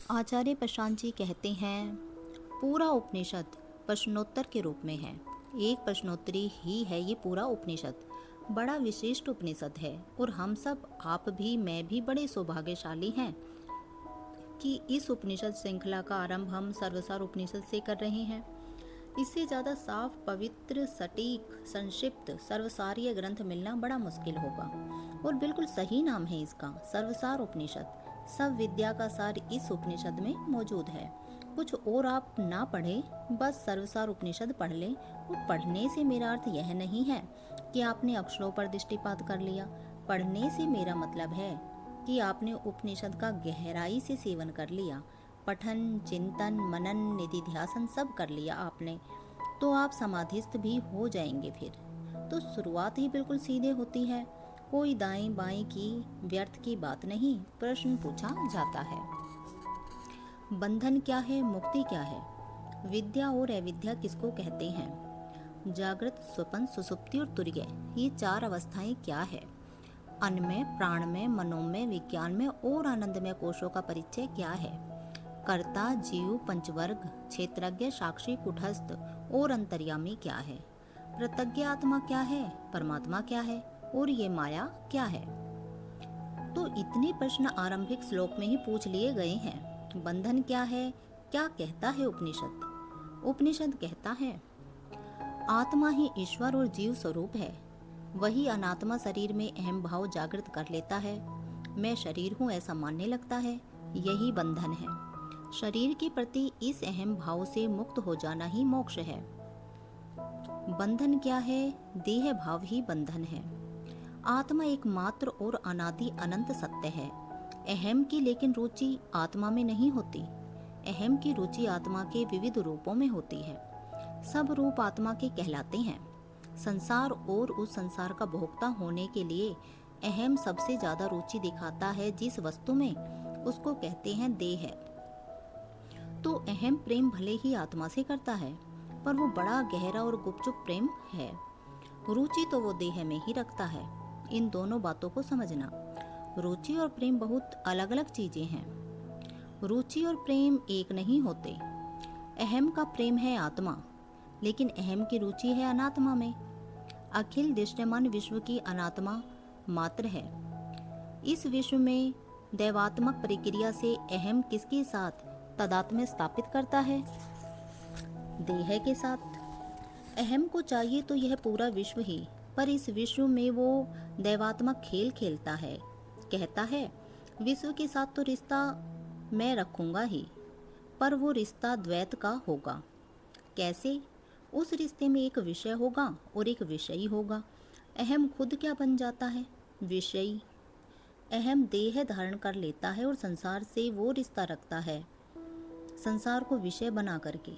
आचार्य प्रशांत जी कहते हैं, पूरा उपनिषद प्रश्नोत्तर के रूप में है। एक प्रश्नोत्तरी ही है ये पूरा उपनिषद। बड़ा विशिष्ट उपनिषद है और हम सब, आप भी मैं भी बड़े सौभाग्यशाली हैं कि इस उपनिषद श्रृंखला का आरंभ हम सर्वसार उपनिषद से कर रहे हैं। इससे ज़्यादा साफ, पवित्र, सटीक, संक्षिप्त सर्वसारीय ग्रंथ मिलना बड़ा मुश्किल होगा और बिल्कुल सही नाम है इसका, सर्वसार उपनिषद। सब विद्या का सार इस उपनिषद में मौजूद है। कुछ और आप ना पढ़े, बस सर्वसार उपनिषद पढ़ लें। और पढ़ने से मेरा अर्थ यह नहीं है कि आपने अक्षरों पर दृष्टिपात कर लिया। पढ़ने से मेरा मतलब है कि आपने उपनिषद का गहराई से सेवन कर लिया। पठन, चिंतन, मनन, निधिध्यासन सब कर लिया आपने, तो आप समाधिस्थ भी हो जाएंगे। फिर तो शुरुआत ही बिल्कुल सीधे होती है। कोई दाएं बाएं की व्यर्थ की बात नहीं, प्रश्न पूछा जाता है। बंधन क्या है, मुक्ति क्या है, विद्या और अविद्या किसको कहते हैं, जागृत, स्वप्न, सुसुप्ति और तुरीय, ये चार अवस्थाएं क्या है, अन्नमय, प्राणमय, मनोमय, विज्ञान में और आनंदमय कोशों का परिचय क्या है, कर्ता, जीव, पंचवर्ग, क्षेत्रज्ञ, साक्षी, कुटस्थ और अंतर्यामी क्या है, प्रत्यज्ञ आत्मा क्या है, परमात्मा क्या है और ये माया क्या है। तो इतने प्रश्न आरंभिक श्लोक में ही पूछ लिए गए हैं। बंधन क्या है, क्या कहता है उपनिषद? उपनिषद कहता है, आत्मा ही ईश्वर और जीव स्वरूप है। वही अनात्मा शरीर में अहम भाव जागृत कर लेता है। मैं शरीर हूँ ऐसा मानने लगता है, यही बंधन है। शरीर के प्रति इस अहम भाव से मुक्त हो जाना ही मोक्ष है। बंधन क्या है? देह भाव ही बंधन है। आत्मा एकमात्र और अनादि अनंत सत्य है। अहम की लेकिन रुचि आत्मा में नहीं होती। अहम की रुचि आत्मा के विविध रूपों में होती है। सब रूप आत्मा के कहलाते हैं। संसार और उस संसार का भोक्ता होने के लिए अहम सबसे ज्यादा रुचि दिखाता है जिस वस्तु में, उसको कहते हैं देह। तो अहम प्रेम भले ही आत्मा से करता है, पर वो बड़ा गहरा और गुपचुप प्रेम है। रुचि तो वो देह में ही रखता है। इन दोनों बातों को समझना। रुचि और प्रेम बहुत अलग अलग चीजें हैं। रुचि और प्रेम एक नहीं होते। अहम का प्रेम है आत्मा, लेकिन अहम की रुचि है अनात्मा में। अखिल दृश्यमान विश्व की अनात्मा मात्र है। इस विश्व में दैवात्मक प्रक्रिया से अहम किसके साथ तादात्म्य स्थापित करता है? देह के साथ। अहम को चाहिए तो यह पूरा विश्व ही, पर इस विश्व में वो दैवात्मक खेल खेलता है। कहता है, विश्व के साथ तो रिश्ता मैं रखूंगा ही, पर वो रिश्ता द्वैत का होगा। कैसे? उस रिश्ते में एक विषय होगा और एक विषयी होगा। अहम खुद क्या बन जाता है? विषयी। अहम देह धारण कर लेता है और संसार से वो रिश्ता रखता है, संसार को विषय बना करके।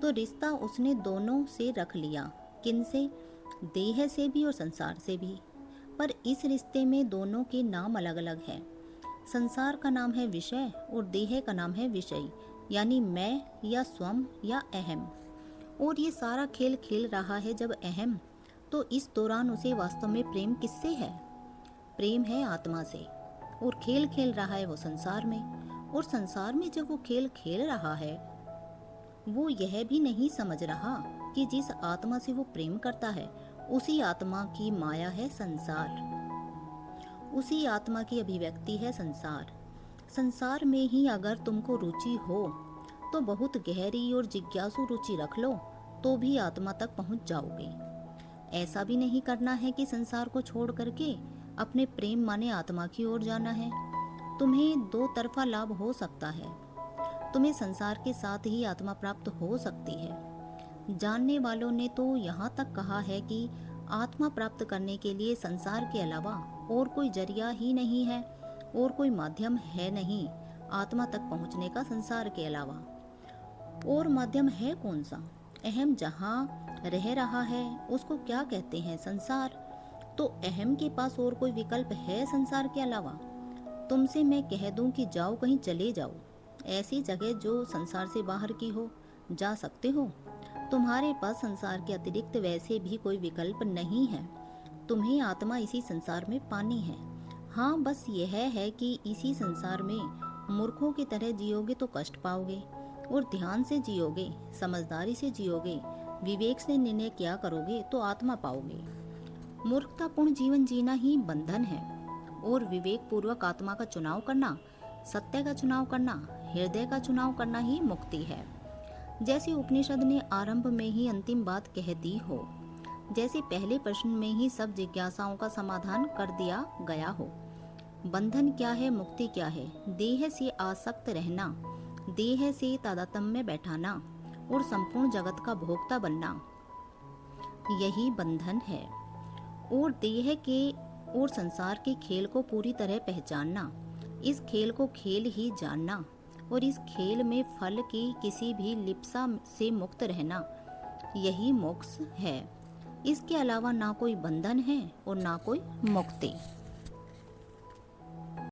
तो रिश्ता उसने दोनों से रख लिया। किन से? देह से भी और संसार से भी। पर इस रिश्ते में दोनों के नाम अलग अलग हैं। संसार का नाम है विषय और देह का नाम है विषय, यानी मैं या स्वम या अहम। और ये सारा खेल खेल रहा है जब अहम, तो इस दौरान उसे वास्तव में प्रेम किससे है? प्रेम है आत्मा से। और खेल खेल रहा है वो संसार में। और संसार में जब वो खेल खेल रहा है, वो यह भी नहीं समझ रहा कि जिस आत्मा से वो प्रेम करता है, उसी आत्मा की माया है संसार। उसी आत्मा की अभिव्यक्ति है संसार। संसार में ही अगर तुमको रुचि हो तो बहुत गहरी और जिज्ञासु रुचि रख लो तो भी आत्मा तक पहुंच जाओगे। ऐसा भी नहीं करना है कि संसार को छोड़ करके अपने प्रेम माने आत्मा की ओर जाना है। तुम्हें दो तरफा लाभ हो सकता है। तुम्हें संसार के साथ ही आत्मा प्राप्त हो सकती है। जानने वालों ने तो यहाँ तक कहा है कि आत्मा प्राप्त करने के लिए संसार के अलावा और कोई जरिया ही नहीं है और कोई माध्यम है नहीं आत्मा तक पहुँचने का संसार के अलावा। और माध्यम है कौन सा? अहम जहाँ रह रहा है उसको क्या कहते हैं? संसार। तो अहम के पास और कोई विकल्प है संसार के अलावा? तुमसे मैं कह दूं कि जाओ, कहीं चले जाओ, ऐसी जगह जो संसार से बाहर की हो, जा सकते हो। तुम्हारे पास संसार के अतिरिक्त वैसे भी कोई विकल्प नहीं है। तुम्हें आत्मा इसी संसार में पानी है। हाँ, बस यह है कि इसी संसार में मूर्खों की तरह जियोगे तो कष्ट पाओगे, और ध्यान से जियोगे, समझदारी से जियोगे, विवेक से निर्णय किया करोगे तो आत्मा पाओगे। मूर्खतापूर्ण जीवन जीना ही बंधन है, और विवेक पूर्वक आत्मा का चुनाव करना, सत्य का चुनाव करना, हृदय का चुनाव करना ही मुक्ति है। जैसे उपनिषद ने आरंभ में ही अंतिम बात कह दी हो, जैसे पहले प्रश्न में ही सब जिज्ञासाओं का समाधान कर दिया गया हो। बंधन क्या है, मुक्ति क्या है? देह से आसक्त रहना, देह से तादात्म्य में बैठाना और संपूर्ण जगत का भोक्ता बनना, यही बंधन है। और देह के और संसार के खेल को पूरी तरह पहचानना, इस खेल को खेल ही जानना, और इस खेल में फल की किसी भी लिप्सा से मुक्त रहना, यही मोक्ष है। इसके अलावा ना कोई बंधन है और ना कोई मुक्ति।